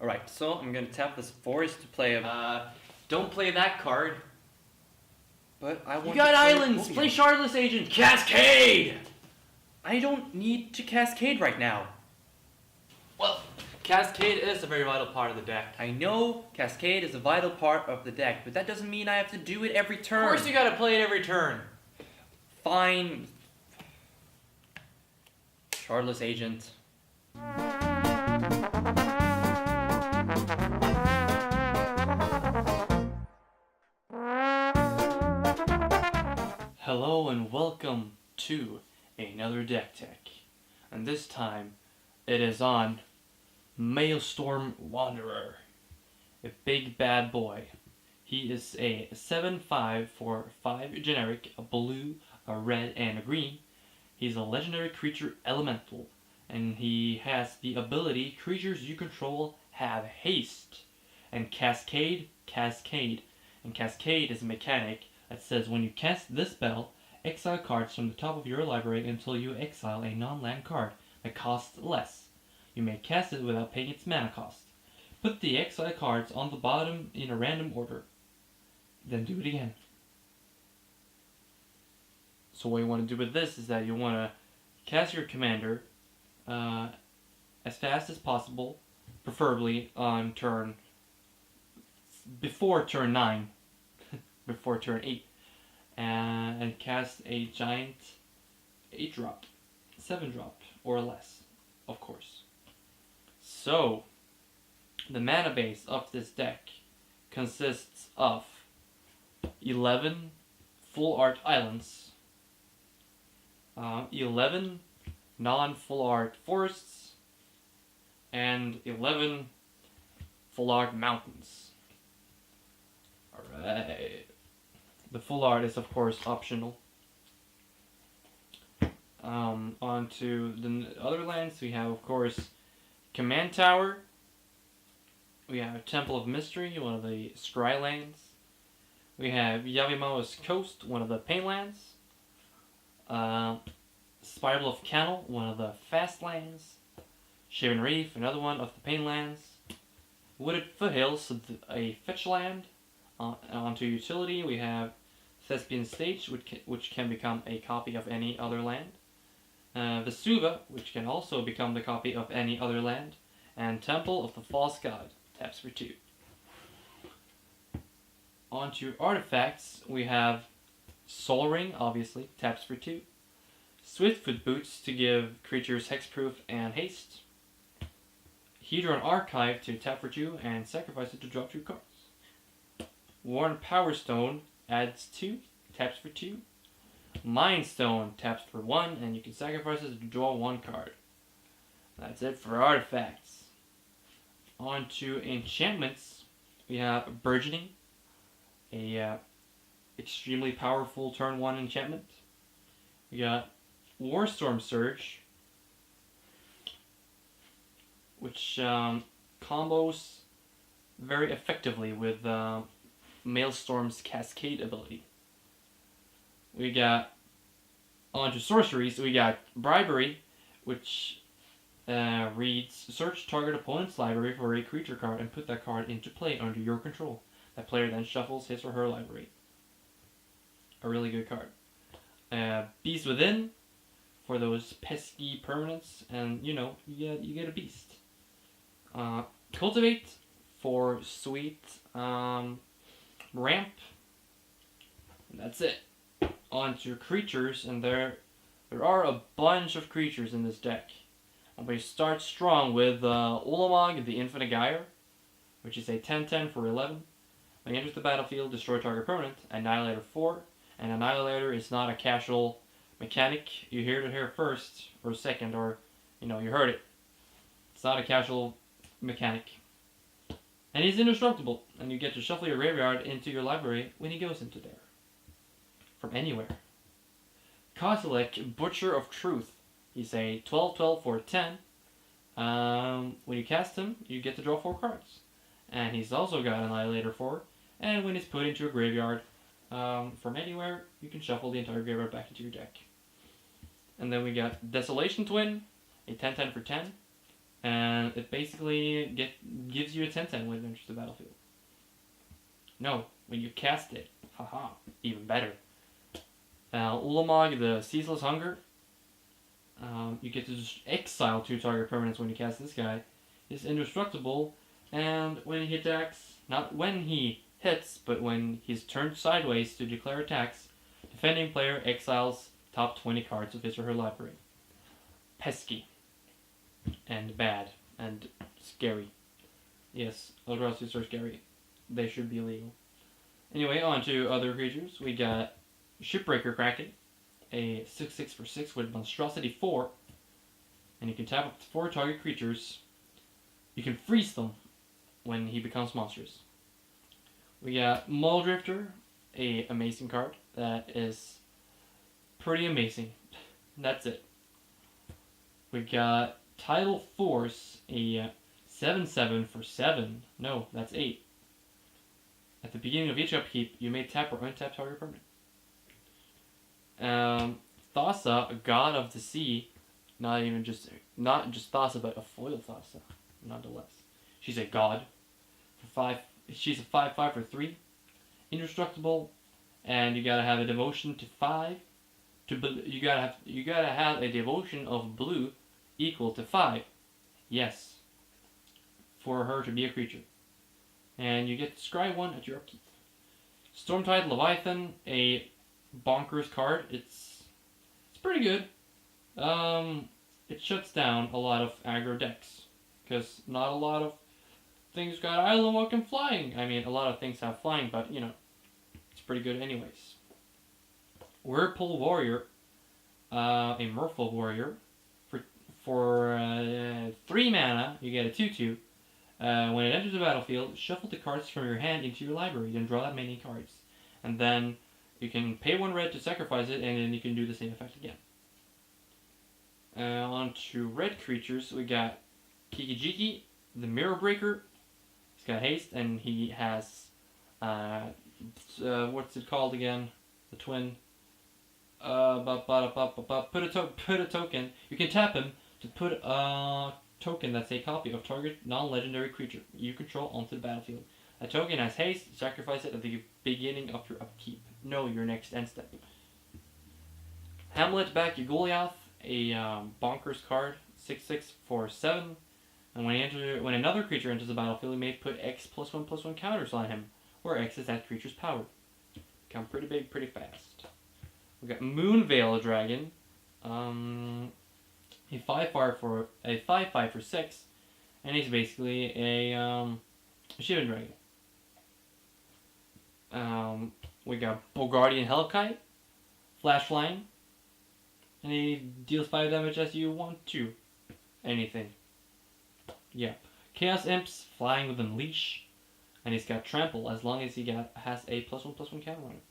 Alright, so I'm gonna tap this forest to play a... Don't play that card. But I want You got to play islands! Opium. Play Shardless Agent! Cascade! I don't need to Cascade right now. Well, Cascade is a very vital part of the deck. I know Cascade is a vital part of the deck, but that doesn't mean I have to do it every turn. Of course you gotta play it every turn. Fine. Shardless Agent. Hello and welcome to another deck tech. And this time it is on Maelstrom Wanderer. A big bad boy. He is a 7/5 for 5 generic, a blue, a red, and a green. He's a legendary creature elemental, and he has the ability creatures you control have haste. And Cascade. And Cascade is a mechanic that says when you cast this spell, exile cards from the top of your library until you exile a non-land card that costs less. You may cast it without paying its mana cost. Put the exile cards on the bottom in a random order. Then do it again. So what you want to do with this is that you want to cast your commander as fast as possible, preferably on before turn 9, before turn 8, and cast a giant 8-drop, 7-drop, or less, of course. So, the mana base of this deck consists of 11 full art islands, 11 non-full art forests, and 11 full art mountains. Alright. The full art is of course optional. On to the other lands, we have of course Command Tower. We have Temple of Mystery, one of the Scry lands. We have Yavimaya Coast, one of the Pain lands. Spirebluff Canal, one of the Fast lands. Shivan Reef, another one of the Pain lands. Wooded Foothills, a fetch land. Onto utility, we have Thespian Stage, which can become a copy of any other land. Vesuva, which can also become the copy of any other land. And Temple of the False God, taps for 2. Onto artifacts, we have Soul Ring, obviously, taps for 2. Swiftfoot Boots to give creatures hexproof and haste. Hedron Archive to tap for 2 and sacrifice it to drop 2 cards. Worn Powerstone adds 2, taps for 2. Mind Stone taps for 1, and you can sacrifice it to draw 1 card. That's it for artifacts. On to enchantments, we have Burgeoning, a extremely powerful turn 1 enchantment. We got Warstorm Surge, which combos very effectively with Maelstrom's Cascade ability. We got onto sorceries. We got Bribery, which reads search target opponent's library for a creature card and put that card into play under your control. That player then shuffles his or her library. A really good card. Beast Within for those pesky permanents, and you get a beast. Cultivate for sweet ramp. And that's it. On to creatures, and there are a bunch of creatures in this deck. And we start strong with Ulamog, the Infinite Gyre, which is a 10/10 for 11. When he enters the battlefield, destroy target permanent. Annihilator 4, and Annihilator is not a casual mechanic. You heard it here first, or second, or you heard it. It's not a casual mechanic. And he's indestructible, and you get to shuffle your graveyard into your library when he goes into there. From anywhere. Kozilek, Butcher of Truth. He's a 12/12 for 10. When you cast him, you get to draw 4 cards. And he's also got Annihilator 4. And when he's put into a graveyard from anywhere, you can shuffle the entire graveyard back into your deck. And then we got Desolation Twin, a 10/10 for 10. And it basically gives you a 10/10 when it enters the battlefield. No, when you cast it. Haha, even better. Ulamog, the Ceaseless Hunger. You get to just exile 2 target permanents when you cast this guy. He's indestructible, and when he attacks, not when he hits, but when he's turned sideways to declare attacks, defending player exiles top 20 cards of his or her library. Pesky. And bad. And scary. Yes, Eldrazi's are scary. They should be illegal. Anyway, on to other creatures. We got Shipbreaker Kraken, a 6/6 for 6 with Monstrosity 4, and you can tap up to 4 target creatures. You can freeze them when he becomes monstrous. We got Muldrifter, a amazing card that is pretty amazing. That's it. We got Tidal Force, a 7/7 for 7. No, that's 8. At the beginning of each upkeep, you may tap or untap target permanent. Thassa, God of the Sea, not just Thassa, but a foil Thassa, nonetheless. She's a god for 5. She's a 5/5 for 3, indestructible, and you gotta have a devotion to 5. You gotta have a devotion of blue equal to 5. Yes, for her to be a creature, and you get to scry 1 at your upkeep. Stormtide Leviathan, a bonkers card. It's pretty good. It shuts down a lot of aggro decks because not a lot of things got Ulamog and flying. I mean, a lot of things have flying, but you know, it's pretty good anyways. Whirlpool Warrior, a Merfolk Warrior, for 3 mana, you get a 2/2. When it enters the battlefield, shuffle the cards from your hand into your library, then draw that many cards, and then you can pay 1 red to sacrifice it, and then you can do the same effect again. On to red creatures, we got Kiki-Jiki, the Mirror Breaker. He's got haste, and he has what's it called again? The twin. Put a token. You can tap him to put a token that's a copy of target non-legendary creature you control onto the battlefield. A token has haste. Sacrifice it at the beginning of your upkeep. No, your next end step. Hamletback Goliath, a bonkers card, 6/6 for 7. And when another creature enters the battlefield, you may put X +1/+1 counters on him, where X is that creature's power. Become pretty big, pretty fast. We got Moonveil Dragon, a 5/5 for 6, and he's basically a Shivan Dragon. We got Bogardan Hellkite, flash flying, and he deals 5 damage as you want to. Anything. Yeah. Chaos Imps, flying with Unleash, and he's got Trample as long as he has a +1/+1 counter on it.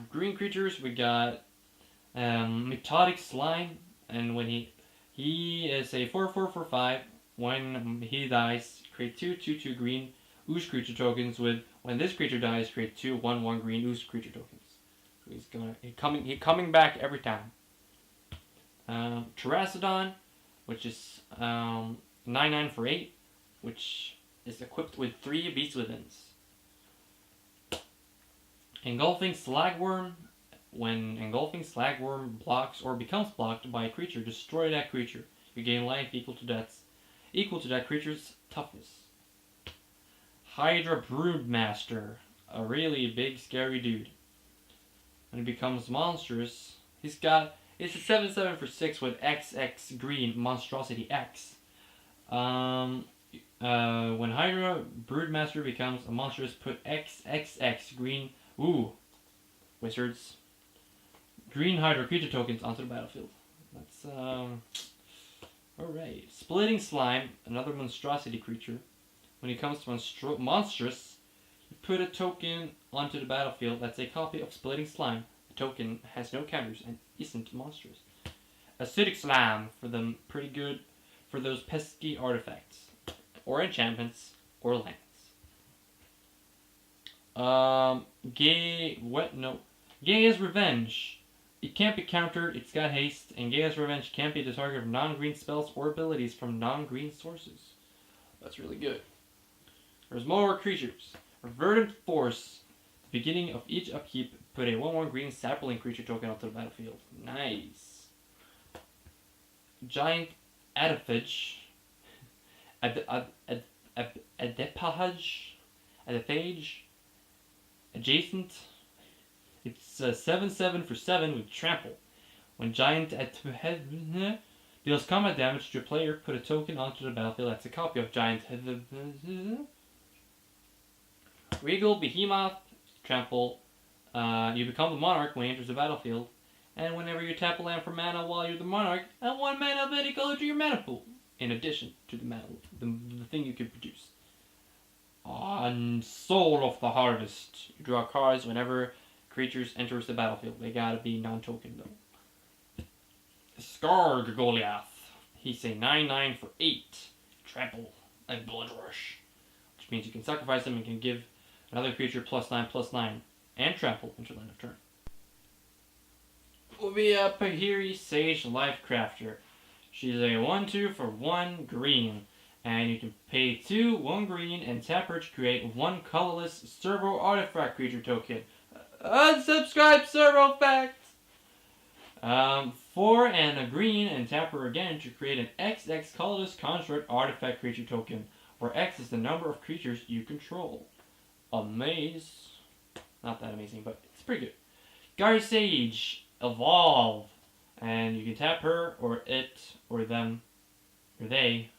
Green creatures, we got Mitotic Slime, and when he is a 4/4 for 5. When he dies, create 2/2/2 green ooze creature tokens with, when this creature dies, create 2 1/1 green ooze creature tokens. So he's coming back every time. Terracodon, which is 9/9 for 8, which is equipped with 3 Beast Withins. Engulfing Slagworm. When Engulfing Slagworm blocks or becomes blocked by a creature, destroy that creature. You gain life equal to that creature's toughness. Hydra Broodmaster, a really big scary dude. When he becomes monstrous, it's a 7/7 for 6 with XX green monstrosity X. When Hydra Broodmaster becomes a monstrous, put XXX green wizards green Hydra creature tokens onto the battlefield. That's alright. Splitting Slime, another monstrosity creature. When he comes to monstrous, you put a token onto the battlefield that's a copy of Splitting Slime. The token has no counters and isn't monstrous. Acidic Slime, for them pretty good for those pesky artifacts, or enchantments, or lands. Gaia's Revenge, It can't be countered, it's got haste, and Gaia's Revenge can't be the target of non-green spells or abilities from non-green sources. That's really good. There's more creatures. Verdant Force. At the beginning of each upkeep, put a 1/1 green sapling creature token onto the battlefield. Nice. Giant Adifage. Adifage. Adjacent. It's 7/7 for 7 with trample. When Giant deals combat damage to a player, put a token onto the battlefield that's a copy of Giant Regal Behemoth. Trample. You become the monarch when he enters the battlefield, and whenever you tap a land for mana while you're the monarch, add 1 mana of any color to your mana pool, in addition to the mana, the thing you can produce. On Soul of the Harvest, you draw cards whenever creatures enters the battlefield. They gotta be non-token though. Scarg Goliath. He's a 9/9 for 8. Trample and Blood Rush, which means you can sacrifice him and can give another creature +9/+9 and trample until end of turn. Will be a Pahiri Sage Lifecrafter. She's a 1/2 for 1 green, and you can pay 2 1 green and tap her to create 1 colorless Servo Artifact creature token. Unsubscribe Servo Facts! 4 and a green and tap her again to create an XX colorless construct artifact creature token, where X is the number of creatures you control. Amaze. Not that amazing, but it's pretty good. Gyre Sage. Evolve. And you can tap her, or it, or them, or they.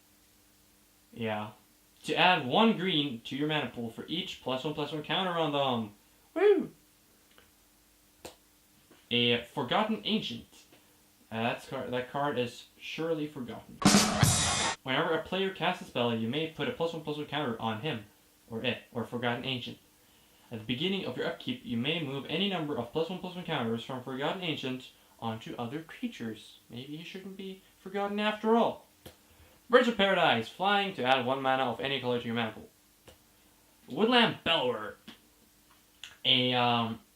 Yeah. To add 1 green to your mana pool for each +1/+1 counter on them. Woo! A Forgotten Ancient. That card is surely forgotten. Whenever a player casts a spell, you may put a +1/+1 counter on him, or it, or Forgotten Ancient. At the beginning of your upkeep, you may move any number of +1/+1 counters from Forgotten Ancient onto other creatures. Maybe he shouldn't be forgotten after all. Birds of Paradise. Flying to add 1 mana of any color to your mana pool. Woodland Bellower. A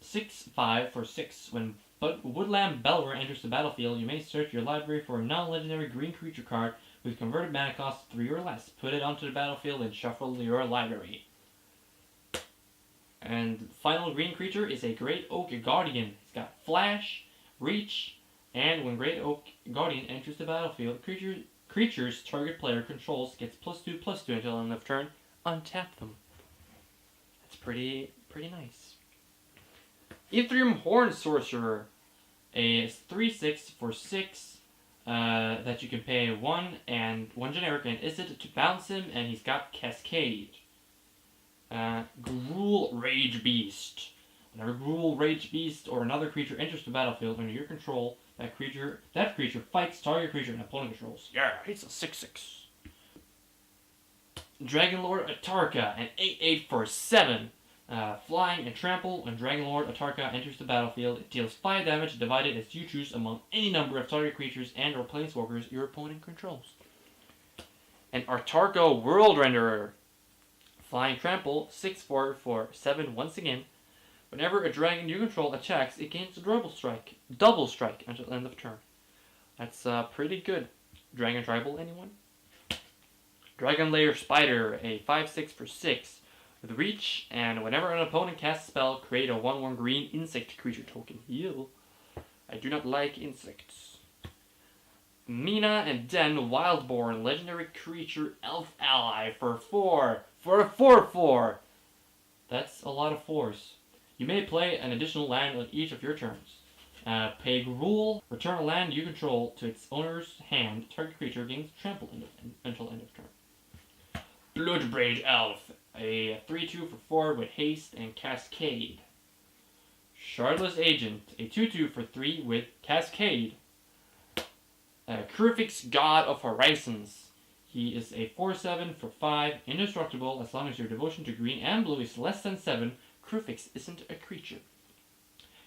6/5 for 6. When Woodland Bellower enters the battlefield, you may search your library for a non-legendary green creature card with converted mana cost 3 or less. Put it onto the battlefield and shuffle your library. And the final green creature is a Great Oak Guardian. It's got Flash, Reach, and when Great Oak Guardian enters the battlefield, creatures target player controls gets +2/+2 until end of turn. Untap them. That's pretty nice. Ethereum Horn Sorcerer. A 3/6 for 6 that you can pay 1 and 1 generic and is it to bounce him, and he's got Cascade. Gruul Rage Beast. Whenever Gruul Rage Beast or another creature enters the battlefield under your control, that creature fights target creature and opponent controls. Yeah, he's a 6/6. Dragonlord Atarka, an 8/8 for 7. Flying and trample. When Dragonlord Atarka enters the battlefield, it deals 5 damage divided as you choose among any number of target creatures and or planeswalkers your opponent controls. An Atarka World Renderer. Flying trample, 6/4 for 7 once again. Whenever a dragon you control attacks, it gains a double strike until the end of turn. That's pretty good. Dragon Tribal, anyone? Dragon Lair Spider, a 5/6 for 6 with reach, and whenever an opponent casts a spell, create a 1/1 green insect creature token. Ew. I do not like insects. Mina and Den Wildborn, legendary creature elf ally for 4. For a 4/4. That's a lot of 4s. You may play an additional land on each of your turns. Pay Gruul, return a land you control to its owner's hand. Target creature gains trample until end of turn. Bloodbraid Elf, a 3/2 for 4 with haste and Cascade. Shardless Agent, a 2/2 for 3 with Cascade. Krufix God of Horizons. He is a 4/7 for 5, indestructible as long as your devotion to green and blue is less than 7. Krufix isn't a creature.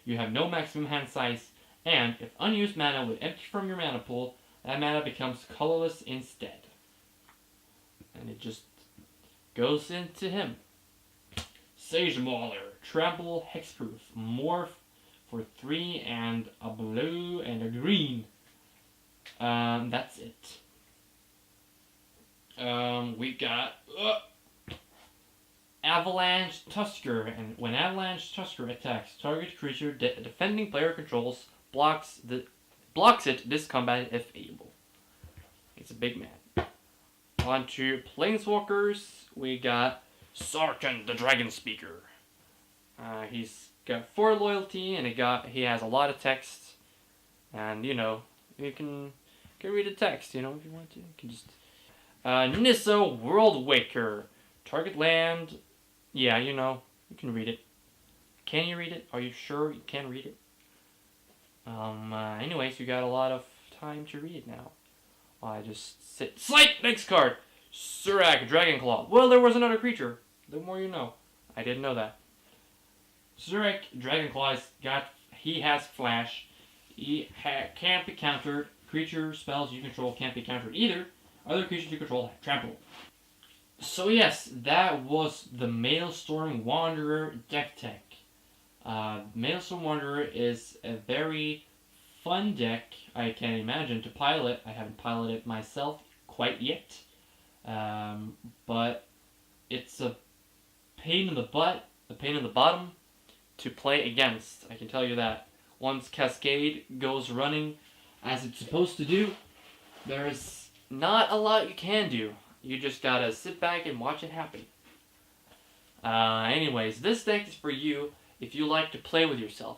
You have no maximum hand size, and if unused mana would empty from your mana pool, that mana becomes colorless instead. And it just goes into him. Sage Mauler, trample, hexproof, morph for 3 and a blue and a green. That's it. We got Avalanche Tusker, and when Avalanche Tusker attacks, target creature defending player controls blocks it this combat if able. It's a big man. On to Planeswalkers, we got Sarkhan the Dragon Speaker. He's got 4 loyalty, and he has a lot of text, and you know, you can read the text, you know, if you want to. You can just Nissa World Waker. Target land. Yeah, you know, you can read it. Can you read it? Are you sure you can read it? Anyways, you got a lot of time to read now. I just sit. Slate! Next card! Surak Dragonclaw. Well, there was another creature. The more you know. I didn't know that. Surak Dragonclaw he has flash. He can't be countered. Creature spells you control can't be countered either. Other creatures you control have trample. So yes, that was the Maelstrom Wanderer deck tech. Maelstrom Wanderer is a very fun deck, I can imagine, to pilot. I haven't piloted it myself quite yet. But it's a pain in the butt, a pain in the bottom to play against. I can tell you that. Once Cascade goes running as it's supposed to do, there's not a lot you can do. You just gotta sit back and watch it happen. Anyways, this deck is for you if you like to play with yourself.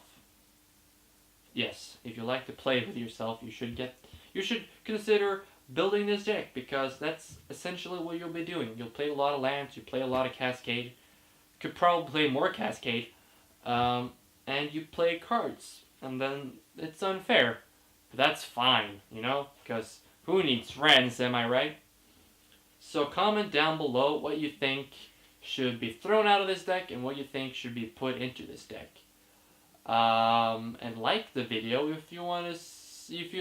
Yes, if you like to play with yourself, you should consider building this deck, because that's essentially what you'll be doing. You'll play a lot of lands, you play a lot of Cascade, could probably play more Cascade, and you play cards, and then it's unfair. But that's fine, you know, because who needs friends, am I right? So comment down below what you think should be thrown out of this deck and what you think should be put into this deck. And like the video if you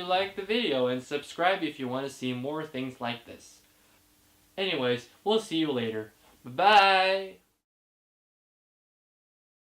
like the video, and subscribe if you want to see more things like this. Anyways, we'll see you later. Bye-bye!